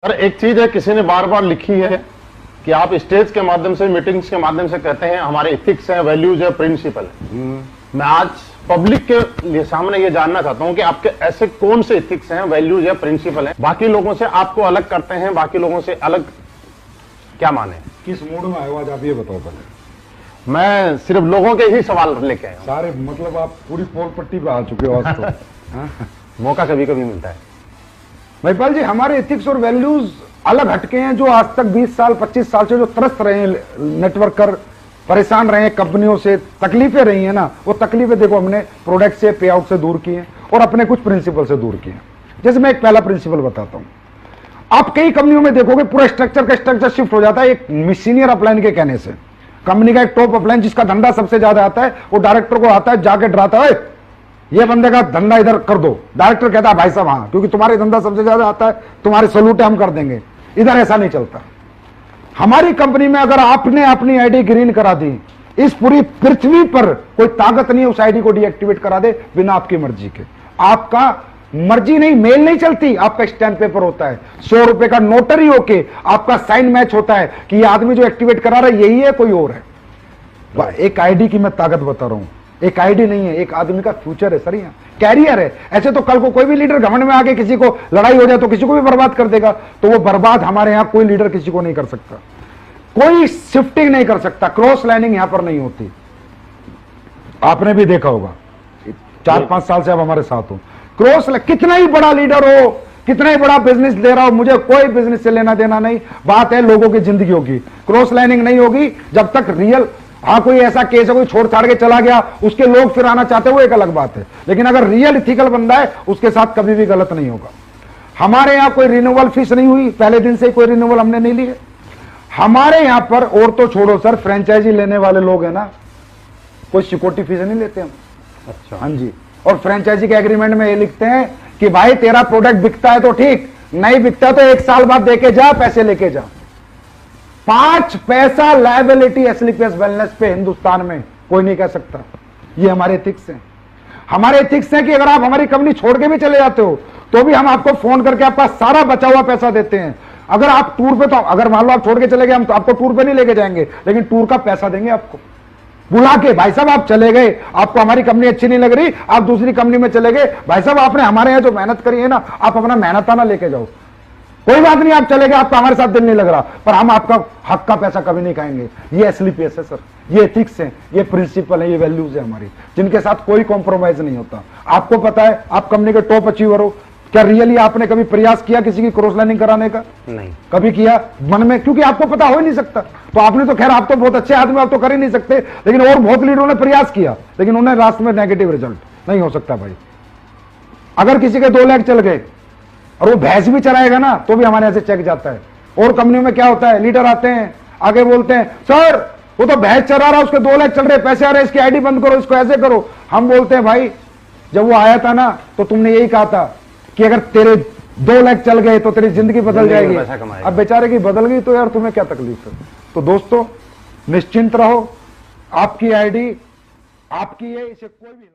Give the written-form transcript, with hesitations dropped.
Sir एक चीज है, किसी ने बार बार लिखी है कि आप स्टेज के माध्यम से, मीटिंग्स के माध्यम से कहते हैं हमारे एथिक्स है, वैल्यूज है, प्रिंसिपल है। मैं आज पब्लिक के सामने ये जानना चाहता हूं कि आपके ऐसे कौन से एथिक्स हैं, वैल्यूज या प्रिंसिपल हैं, बाकी लोगों से आपको अलग करते हैं, बाकी लोगों से अलग क्या माने? किस मूड में आए हो आज आप ये बताओ पहले। मैं सिर्फ लोगों के ही सवाल लेके आया हूं। सारे मतलब आप पूरी पोल पट्टी पे आ चुके हो आज तो। मौका कभी कभी मिलता है। महिपाल जी, हमारे एथिक्स और वैल्यूज अलग हटके हैं। जो आज तक 20 साल 25 साल से जो त्रस्त रहे हैं, नेटवर्क कर परेशान रहे हैं, कंपनियों से तकलीफें रही हैं ना, वो तकलीफें देखो हमने प्रोडक्ट से, पे आउट से दूर की हैं और अपने कुछ प्रिंसिपल से दूर किए हैं। जैसे मैं एक पहला प्रिंसिपल बताता हूं। आप कई कंपनियों में देखोगे पूरा स्ट्रक्चर का स्ट्रक्चर शिफ्ट हो जाता है एक सीनियर अपलाइन के कहने से। कंपनी का एक टॉप अपलाइन जिसका धंधा सबसे ज्यादा आता है, वो डायरेक्टर को आता है, जाके डराता है, ये बंदे का धंधा इधर कर दो। डायरेक्टर कहता है भाई साहब हाँ, क्योंकि तुम्हारे धंधा सबसे ज्यादा आता है, तुम्हारे सलूट हम कर देंगे। इधर ऐसा नहीं चलता। हमारी कंपनी में अगर आपने अपनी आईडी ग्रीन करा दी, इस पूरी पृथ्वी पर कोई ताकत नहीं है उस आईडी को डीएक्टिवेट करा दे बिना आपकी मर्जी के। आपका मर्जी नहीं, मेल नहीं चलती, आपका स्टैंप पेपर होता है, 100 रुपए का नोटरी होके आपका साइन मैच होता है कि ये आदमी जो एक्टिवेट करा रहा है यही है, कोई और है। एक आईडी की मैं ताकत बता रहा हूं। एक आईडी नहीं है, एक आदमी का फ्यूचर है सर, यहाँ कैरियर है। ऐसे तो कल को कोई भी लीडर घमंड में आके किसी को लड़ाई हो जाए तो किसी को भी बर्बाद कर देगा, तो वो बर्बाद हमारे यहाँ कोई लीडर किसी को नहीं कर सकता। कोई शिफ्टिंग नहीं कर सकता, क्रॉस लाइनिंग यहां पर नहीं होती। आपने भी देखा होगा, 4-5 साल से आप हमारे साथ हो। क्रॉस कितना ही बड़ा लीडर हो, कितना ही बड़ा बिजनेस दे रहा हो, मुझे कोई बिजनेस से लेना देना नहीं। बात है लोगों की जिंदगियों की। क्रॉस लाइनिंग नहीं होगी जब तक रियल, हाँ कोई ऐसा केस है कोई छोड़ छाड़ के चला गया, उसके लोग फिर आना चाहते हैं, वो एक अलग बात है। लेकिन अगर रियल इथिकल बंदा है उसके साथ कभी भी गलत नहीं होगा। हमारे यहां कोई रिन्यूअल फीस नहीं हुई, पहले दिन से कोई रिन्यूअल हमने नहीं लिए। हमारे यहां पर, और तो छोड़ो सर, फ्रेंचाइजी लेने वाले लोग हैं ना, कोई सिक्योरिटी फीस नहीं लेते हम। अच्छा, हाँ जी। और फ्रेंचाइजी के एग्रीमेंट में ये लिखते हैं कि भाई तेरा प्रोडक्ट बिकता है तो ठीक, नहीं बिकता तो 1 साल बाद देके जा, पैसे लेके जा। 5 पैसा लायबिलिटी एसलीपीएस वेलनेस पे हिंदुस्तान में कोई नहीं कह सकता। ये हमारे एथिक्स हैं। हमारे एथिक्स हैं कि अगर आप हमारी कंपनी छोड़ के भी चले जाते हो तो भी हम आपको फोन करके आपका सारा बचा हुआ पैसा देते हैं। अगर आप टूर पे, तो अगर मान लो आप छोड़ के चले गए, हम तो आपको टूर पे नहीं लेके जाएंगे, लेकिन टूर का पैसा देंगे आपको बुला के। भाई साहब आप चले गए, आपको हमारी कंपनी अच्छी नहीं लग रही, आप दूसरी कंपनी में चले गए, भाई साहब आपने हमारे यहाँ जो मेहनत करी है ना, आप अपना मेहनताना लेके जाओ, कोई बात नहीं, आप चले गए, आपका हमारे साथ दिल नहीं लग रहा, पर हम आपका हक का पैसा कभी नहीं खाएंगे। ये एसलीपीएस है सर, ये एथिक्स है, ये प्रिंसिपल है, ये वैल्यूज है हमारी, जिनके साथ कोई कॉम्प्रोमाइज नहीं होता। आपको पता है आप कंपनी के टॉप अचीवर हो, क्या रियली आपने कभी प्रयास किया किसी की क्रॉस लाइनिंग कराने का? नहीं कभी किया मन में? क्योंकि आपको पता हो ही नहीं सकता। तो आपने तो खैर, आप तो बहुत अच्छे आदमी, आप तो कर ही नहीं सकते, लेकिन और बहुत लीडरों ने प्रयास किया, लेकिन उन्हें लास्ट में नेगेटिव रिजल्ट। नहीं हो सकता भाई। अगर किसी के 2 लाख चल गए और वो भैंस भी चलाएगा ना, तो भी हमारे यहां से चेक जाता है। और कंपनियों में क्या होता है, लीडर आते हैं आगे बोलते हैं सर वो तो भैंस चला रहा, उसके 2 लाख चल रहे, पैसे आ रहे, इसकी आईडी बंद करो, इसको ऐसे करो। हम बोलते हैं भाई जब वो आया था ना तो तुमने यही कहा था कि अगर तेरे 2 लाख चल गए तो तेरी जिंदगी बदल जाएगी। अब बेचारे की बदल गई तो यार तुम्हें क्या तकलीफ है? तो दोस्तों निश्चिंत रहो, आपकी आईडी आपकी है, इसे कोई भी